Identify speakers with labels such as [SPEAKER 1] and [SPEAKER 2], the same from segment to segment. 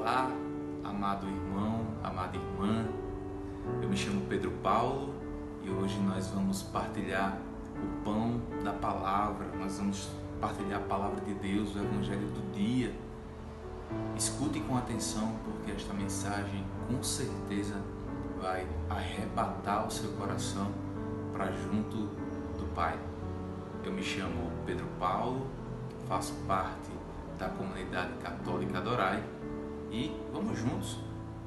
[SPEAKER 1] Olá, amado irmão, amada irmã, eu me chamo Pedro Paulo e hoje nós vamos partilhar o pão da palavra, nós vamos partilhar a palavra de Deus, o evangelho do dia. Escute com atenção porque esta mensagem com certeza vai arrebatar o seu coração para junto do Pai. Eu me chamo Pedro Paulo, faço parte da comunidade católica Adorai e vamos juntos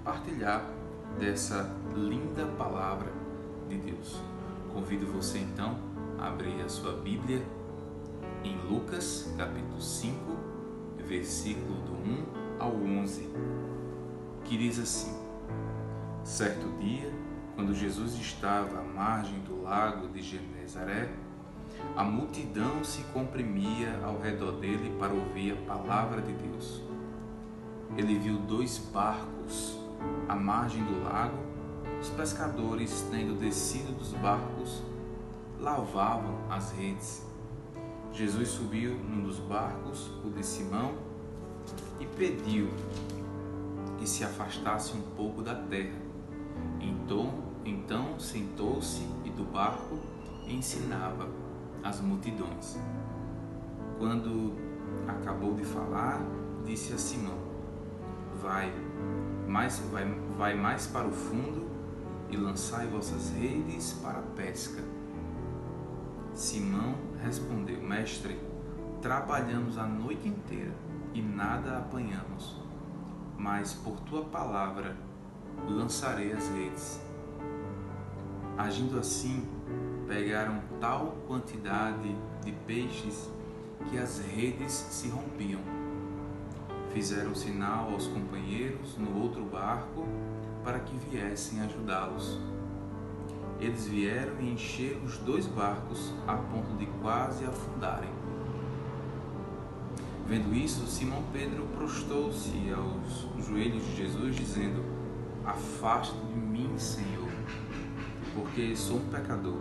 [SPEAKER 1] partilhar dessa linda palavra de Deus. Convido você então a abrir a sua Bíblia em Lucas capítulo 5, versículo do 1 ao 11, que diz assim: Certo dia, quando Jesus estava à margem do lago de Genezaré, a multidão se comprimia ao redor dele para ouvir a palavra de Deus. Ele viu 2 barcos à margem do lago. Os pescadores, tendo descido dos barcos, lavavam as redes. Jesus subiu num dos barcos, o de Simão, e pediu que se afastasse um pouco da terra. Então sentou-se e do barco ensinava as multidões. Quando acabou de falar, disse a Simão: Vai mais para o fundo e lançai vossas redes para a pesca. Simão respondeu: Mestre, trabalhamos a noite inteira e nada apanhamos, mas por tua palavra lançarei as redes. Agindo assim, pegaram tal quantidade de peixes que as redes se rompiam. Fizeram sinal aos companheiros no outro barco para que viessem ajudá-los. Eles vieram e encheram os 2 barcos a ponto de quase afundarem. Vendo isso, Simão Pedro prostou-se aos joelhos de Jesus, dizendo: Afasta de mim, Senhor, porque sou um pecador.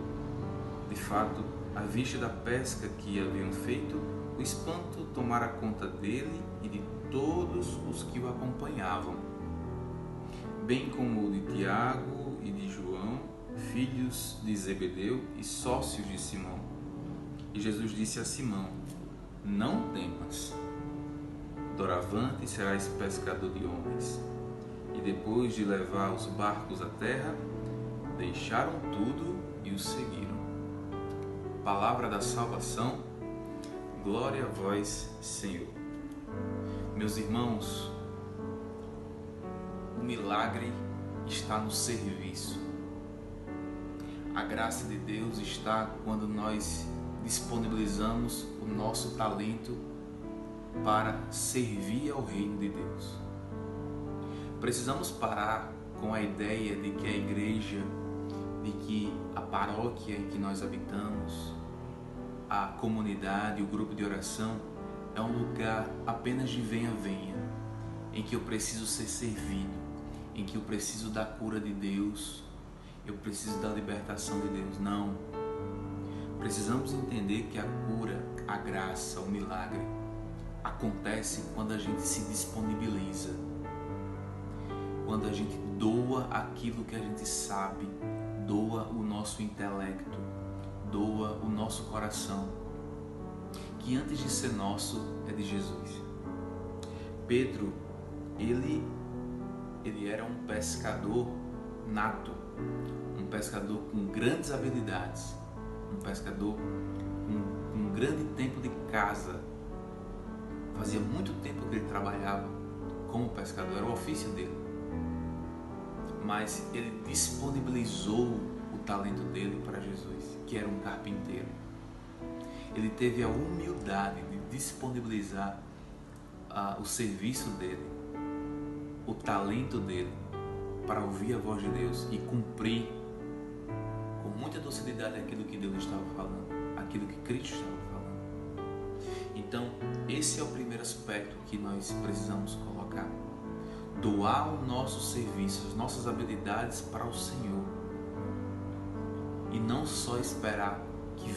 [SPEAKER 1] De fato, à vista da pesca que haviam feito, o espanto tomara conta dele e de todos os que o acompanhavam, bem como o de Tiago e de João, filhos de Zebedeu e sócios de Simão. E Jesus disse a Simão: Não temas, doravante serás pescador de homens. E depois de levar os barcos à terra, deixaram tudo e o seguiram. Palavra da salvação, glória a vós, Senhor. Meus irmãos, o milagre está no serviço. A graça de Deus está quando nós disponibilizamos o nosso talento para servir ao reino de Deus. Precisamos parar com a ideia de que a igreja, de que a paróquia em que nós habitamos, a comunidade, o grupo de oração é um lugar apenas de venha, em que eu preciso ser servido, em que eu preciso da cura de Deus, eu preciso da libertação de Deus. Não. Precisamos entender que a cura, a graça, o milagre acontece quando a gente se disponibiliza, quando a gente doa aquilo que a gente sabe, doa o nosso intelecto, doa o nosso coração, que antes de ser nosso é de Jesus. Pedro, ele era um pescador nato, um pescador com grandes habilidades, um pescador com um grande tempo de casa. Fazia muito tempo que ele trabalhava como pescador, era o ofício dele. Mas ele disponibilizou o talento dele para Jesus, que era um carpinteiro. Ele teve a humildade de disponibilizar o serviço dele, o talento dele, para ouvir a voz de Deus e cumprir com muita docilidade aquilo que Deus estava falando, aquilo que Cristo estava falando. Então, esse é o primeiro aspecto que nós precisamos colocar. Doar o nosso serviço, as nossas habilidades para o Senhor. E não só esperar que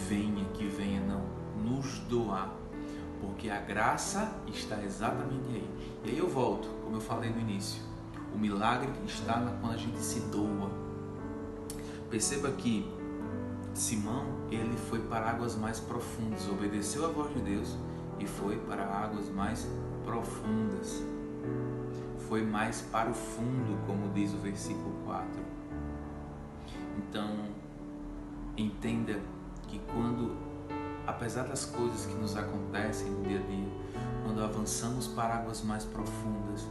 [SPEAKER 1] venha, não. Nos doar. Porque a graça está exatamente aí. E aí eu volto, como eu falei no início, o milagre está quando a gente se doa. Perceba que Simão, ele foi para águas mais profundas, obedeceu a voz de Deus e foi para águas mais profundas. Foi mais para o fundo, como diz o versículo 4. Então, entenda que quando, apesar das coisas que nos acontecem no dia a dia, quando avançamos para águas mais profundas,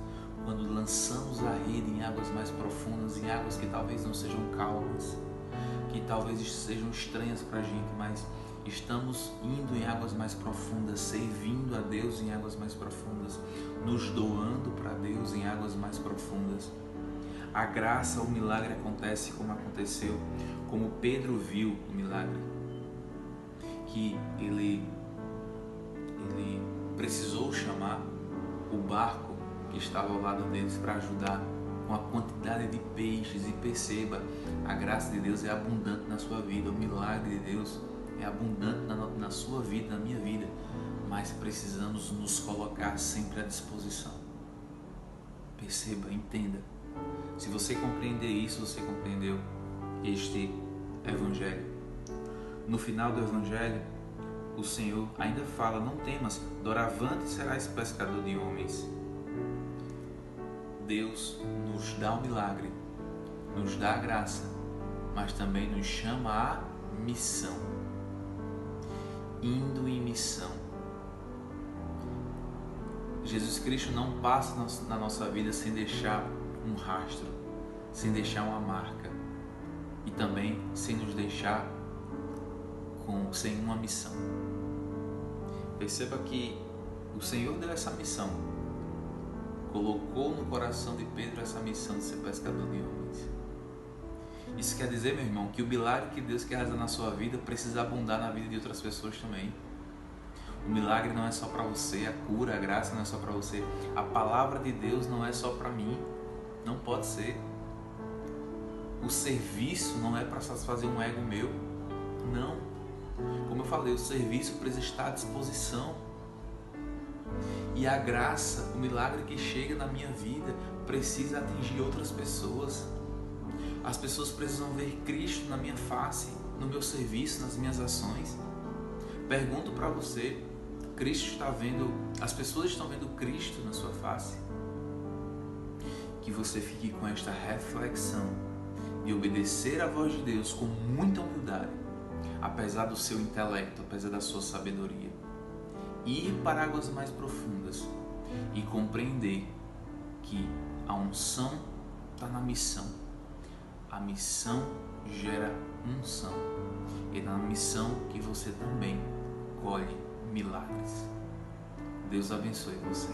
[SPEAKER 1] quando lançamos a rede em águas mais profundas, em águas que talvez não sejam calmas, que talvez sejam estranhas para a gente, mas estamos indo em águas mais profundas, servindo a Deus em águas mais profundas, nos doando para Deus em águas mais profundas. A graça, o milagre acontece como aconteceu, como Pedro viu o milagre, que ele precisou chamar o barco que estava ao lado deles para ajudar com a quantidade de peixes. E perceba, a graça de Deus é abundante na sua vida, o milagre de Deus é abundante na sua vida, na minha vida, mas precisamos nos colocar sempre à disposição. Perceba, entenda. Se você compreender isso, você compreendeu este Evangelho. No final do Evangelho, o Senhor ainda fala: não temas, doravante serás pescador de homens. Deus nos dá o milagre, nos dá a graça, mas também nos chama à missão. Indo em missão. Jesus Cristo não passa na nossa vida sem deixar um rastro, sem deixar uma marca e também sem nos deixar sem uma missão. Perceba que o Senhor deu essa missão, colocou no coração de Pedro essa missão de ser pescador de homens. Isso quer dizer, meu irmão, que o milagre que Deus quer realizar na sua vida precisa abundar na vida de outras pessoas também. O milagre não é só para você, a cura, a graça não é só para você, a palavra de Deus não é só para mim, não pode ser. O serviço não é para satisfazer um ego meu, não. Como eu falei, o serviço precisa estar à disposição. E a graça, o milagre que chega na minha vida precisa atingir outras pessoas. As pessoas precisam ver Cristo na minha face, no meu serviço, nas minhas ações. Pergunto para você, Cristo está vendo, as pessoas estão vendo Cristo na sua face? Que você fique com esta reflexão de obedecer à voz de Deus com muita humildade, apesar do seu intelecto, apesar da sua sabedoria. Ir para águas mais profundas e compreender que a unção está na missão. A missão gera unção. E é na missão que você também colhe milagres. Deus abençoe você.